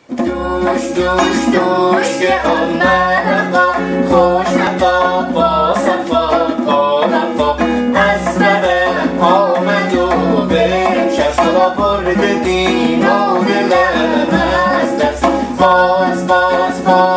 دوش دوش دوش که آمد آقا، خوش نفا با صفا با وفا، از برم آمد و بنشست و برد دین و دلم از دست. باز باز باز